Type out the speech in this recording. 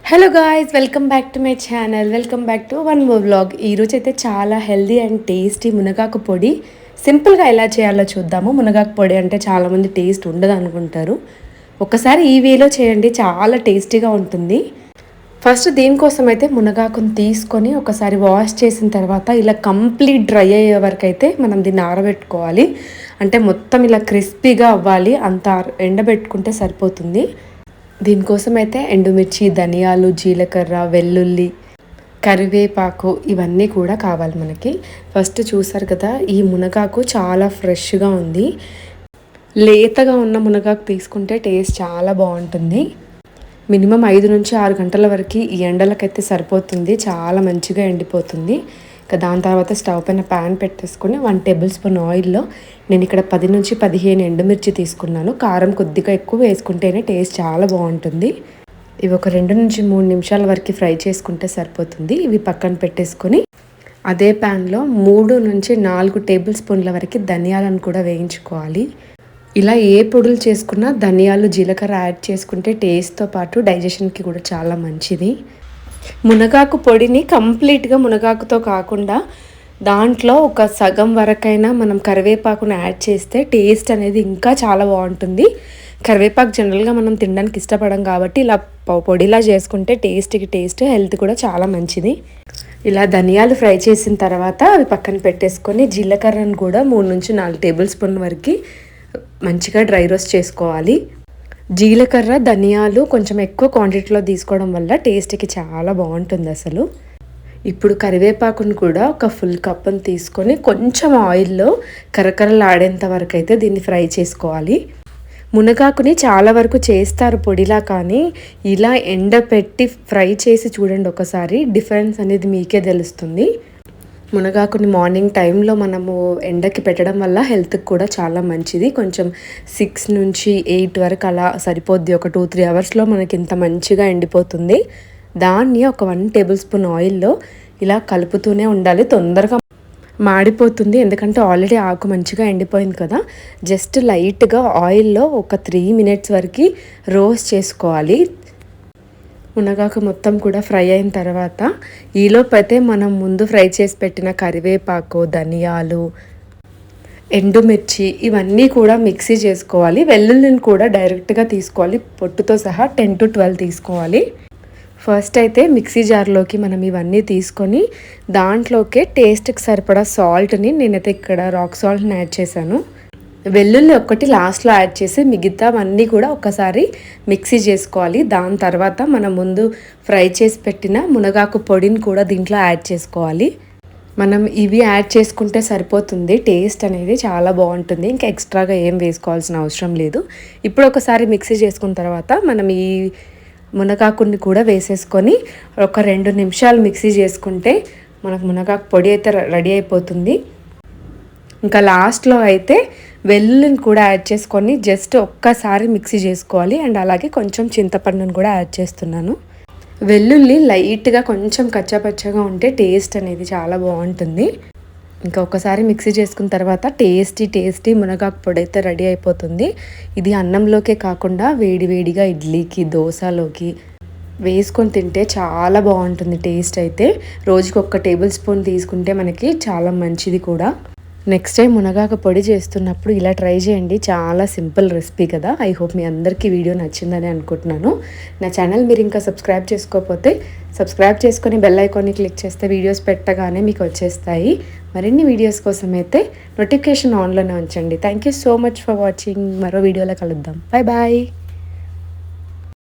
Hello guys, welcome back to my channel. Welcome back to one more vlog. ఈరోజు అయితే చాలా healthy and tasty మునగాకు పొడి సింపుల్గా ఎలా చేయాలో చూద్దాము. మునగాకు పొడి అంటే చాలామంది టేస్ట్ ఉండదు అనుకుంటారు. ఒకసారి ఈ వేలో చేయండి, చాలా టేస్టీగా ఉంటుంది. ఫస్ట్ దీనికోసం అయితే మునగాకును తీసుకొని ఒకసారి వాష్ చేసిన తర్వాత ఇలా కంప్లీట్ డ్రై అయ్యే వరకు అయితే మనం దీన్ని ఆరబెట్టుకోవాలి. అంటే మొత్తం ఇలా క్రిస్పీగా అవ్వాలి, అంత ఎండబెట్టుకుంటే సరిపోతుంది. దీనికోసం అయితే ఎండుమిర్చి, ధనియాలు, జీలకర్ర, వెల్లుల్లి, కరివేపాకు ఇవన్నీ కూడా కావాలి మనకి. ఫస్ట్ చూసారు కదా, ఈ మునగాకు చాలా ఫ్రెష్గా ఉంది. లేతగా ఉన్న మునగాకు తీసుకుంటే టేస్ట్ చాలా బాగుంటుంది. మినిమం 5 నుంచి 6 గంటల వరకు ఈ ఎండలకైతే సరిపోతుంది, చాలా మంచిగా ఎండిపోతుంది. దాని తర్వాత స్టవ్ పైన ప్యాన్ పెట్టేసుకొని 1 టేబుల్ స్పూన్ ఆయిల్లో నేను ఇక్కడ 10 నుంచి 15 ఎండుమిర్చి తీసుకున్నాను. కారం కొద్దిగా ఎక్కువ వేసుకుంటేనే టేస్ట్ చాలా బాగుంటుంది. ఇవి ఒక 2 నుంచి 3 నిమిషాల వరకు ఫ్రై చేసుకుంటే సరిపోతుంది. ఇవి పక్కన పెట్టేసుకొని అదే ప్యాన్లో 3 నుంచి 4 టేబుల్ స్పూన్ల వరకు ధనియాలను కూడా వేయించుకోవాలి. ఇలా ఏ పొడులు చేసుకున్నా ధనియాలు, జీలకర్ర యాడ్ చేసుకుంటే టేస్ట్తో పాటు డైజెషన్కి కూడా చాలా మంచిది. మునగాకు పొడిని కంప్లీట్గా మునగాకుతో కాకుండా దాంట్లో ఒక సగం వరకైనా మనం కరివేపాకును యాడ్ చేస్తే టేస్ట్ అనేది ఇంకా చాలా బాగుంటుంది. కరివేపాకు జనరల్గా మనం తినడానికి ఇష్టపడం కాబట్టి ఇలా పొడిలా చేసుకుంటే టేస్ట్కి టేస్ట్, హెల్త్ కూడా చాలా మంచిది. ఇలా ధనియాలు ఫ్రై చేసిన తర్వాత అవి పక్కన పెట్టేసుకొని జీలకర్రను కూడా 3 నుంచి 4 టేబుల్ స్పూన్ వరకు మంచిగా డ్రై రోస్ట్ చేసుకోవాలి. జీలకర్ర, ధనియాలు కొంచెం ఎక్కువ క్వాంటిటీలో తీసుకోవడం వల్ల టేస్ట్కి చాలా బాగుంటుంది అసలు. ఇప్పుడు కరివేపాకును కూడా ఒక ఫుల్ కప్పును తీసుకొని కొంచెం ఆయిల్లో కరకరలాడేంత వరకు అయితే దీన్ని ఫ్రై చేసుకోవాలి. మునగాకుని చాలా వరకు చేస్తారు పొడిలా, కానీ ఇలా ఎండపెట్టి ఫ్రై చేసి చూడండి ఒకసారి, డిఫరెన్స్ అనేది మీకే తెలుస్తుంది. మునగాకుని మార్నింగ్ టైంలో మనము ఎండకి పెట్టడం వల్ల హెల్త్కి కూడా చాలా మంచిది. కొంచెం 6 నుంచి 8 వరకు అలా సరిపోద్ది. ఒక 2-3 అవర్స్లో మనకి ఇంత మంచిగా ఎండిపోతుంది. దాన్ని ఒక 1 టేబుల్ స్పూన్ ఆయిల్లో ఇలా కలుపుతూనే ఉండాలి, తొందరగా మాడిపోతుంది. ఎందుకంటే ఆల్రెడీ ఆకు మంచిగా ఎండిపోయింది కదా. జస్ట్ లైట్గా ఆయిల్లో ఒక 3 మినిట్స్ వరకు రోస్ట్ చేసుకోవాలి. మునగాకు మొత్తం కూడా ఫ్రై అయిన తర్వాత ఈలోపైతే మనం ముందు ఫ్రై చేసి పెట్టిన కరివేపాకు, ధనియాలు, ఎండుమిర్చి ఇవన్నీ కూడా మిక్సీ చేసుకోవాలి. వెల్లుల్లిని కూడా డైరెక్ట్గా తీసుకోవాలి, పొట్టుతో సహా 10 to 12 తీసుకోవాలి. ఫస్ట్ అయితే మిక్సీ జార్లోకి మనం ఇవన్నీ తీసుకొని దాంట్లోకే టేస్ట్కి సరిపడా సాల్ట్ని, నేనైతే ఇక్కడ రాక్ సాల్ట్ని యాడ్ చేశాను. వెల్లుల్లి ఒక్కటి లాస్ట్లో యాడ్ చేసి మిగతావన్నీ కూడా ఒకసారి మిక్సీ చేసుకోవాలి. దాని తర్వాత మనం ముందు ఫ్రై చేసి పెట్టిన మునగాకు పొడిని కూడా దీంట్లో యాడ్ చేసుకోవాలి. మనం ఇవి యాడ్ చేసుకుంటే సరిపోతుంది, టేస్ట్ అనేది చాలా బాగుంటుంది. ఇంకా ఎక్స్ట్రాగా ఏం వేసుకోవాల్సిన అవసరం లేదు. ఇప్పుడు ఒకసారి మిక్సీ చేసుకున్న తర్వాత మనం ఈ మునగాకుని కూడా వేసేసుకొని ఒక 2 నిమిషాలు మిక్సీ చేసుకుంటే మనకు మునగాకు పొడి అయితే రెడీ అయిపోతుంది. ఇంకా లాస్ట్లో అయితే వెల్లుల్లిని కూడా యాడ్ చేసుకొని జస్ట్ ఒక్కసారి మిక్సీ చేసుకోవాలి. అండ్ అలాగే కొంచెం చింతపండును కూడా యాడ్ చేస్తున్నాను. వెల్లుల్లి లైట్గా కొంచెం కచ్చాపచ్చగా ఉంటే టేస్ట్ అనేది చాలా బాగుంటుంది. ఇంకా ఒకసారి మిక్సీ చేసుకున్న తర్వాత టేస్టీ మునగాకు పొడి అయితే రెడీ అయిపోతుంది. ఇది అన్నంలోకే కాకుండా వేడివేడిగా ఇడ్లీకి, దోశలోకి వేసుకొని తింటే చాలా బాగుంటుంది టేస్ట్ అయితే. రోజుకి 1 టేబుల్ స్పూన్ తీసుకుంటే మనకి చాలా మంచిది కూడా. నెక్స్ట్ టైం మునగాకు పొడి చేస్తున్నప్పుడు ఇలా ట్రై చేయండి, చాలా సింపుల్ రెసిపీ కదా. ఐ హోప్ మీ అందరికీ వీడియో నచ్చిందని అనుకుంటున్నాను. నా ఛానల్ మీరు ఇంకా సబ్స్క్రైబ్ చేసుకోకపోతే సబ్స్క్రైబ్ చేసుకొని బెల్ ఐకాన్ని క్లిక్ చేస్తే వీడియోస్ పెట్టగానే మీకు వచ్చేస్తాయి. మరిన్ని వీడియోస్ కోసం అయితే నోటిఫికేషన్ ఆన్లోనే ఉంచండి. Thank you so much for watching. మరో వీడియోలో కలుద్దాం. Bye bye.